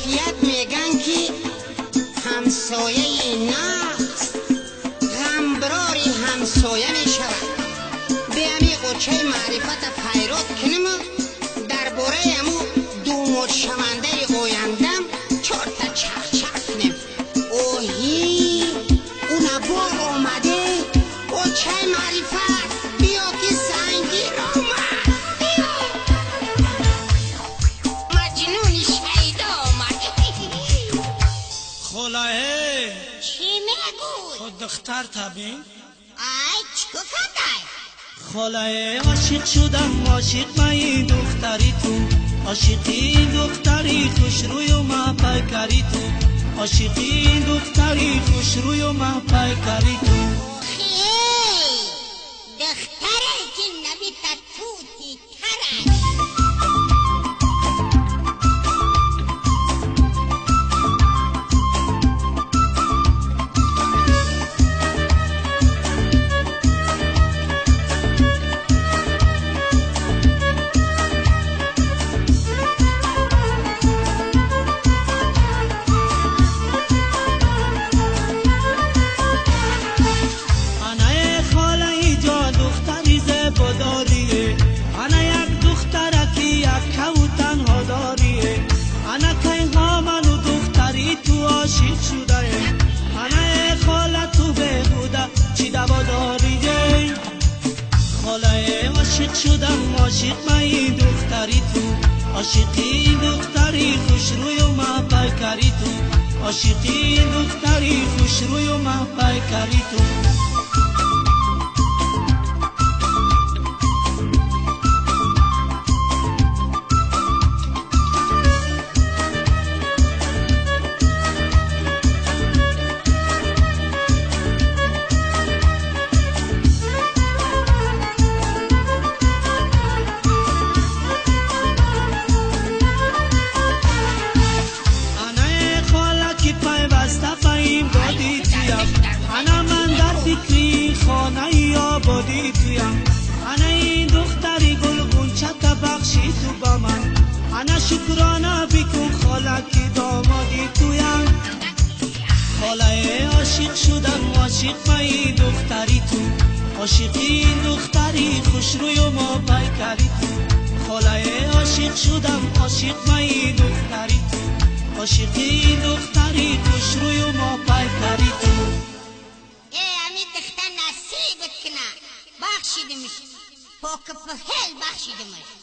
عافیت میگن که همسایه نقص غمبراری همسایه میشود. بیامی قرچه معرفت پیرات کنم درباره امو دومد شونده آیندم چهار تا چخ کنیم. اوهی اون بار آمده قرچه معرفت بیا که سنگیر آمد. بیا مجنون شیدا آمد. خلاه چی میگوی؟ خود دختر تبین ای چکو کدای؟ خلاه عاشق شدم عاشق مایی دختری تو عاشقی دختری خوش روی و محبکری تو عاشقی دختری خوش روی و محبکری تو خیلی دختره که نبی تطوتی تره. عاشق شدم عاشق مایی دختری تو عاشقی دختری خوش روی و محبکری تو عاشقی دختری خوش روی و محبکری تو انا من در فکری خانه یا بادی تویم انا این دختری گلگون چت بخشی تو با من انا شکرانه بکن خاله که دامادی تویم خاله عاشق شدم عاشق مایی دختری تو عاشقی دختری خوش روی و ما پیکری تو خاله عاشق شدم عاشق مایی دختری تو عاشقی دختری خوش روی و ما پیکری تو بخشیدمش پاک پهل بخشیدمش.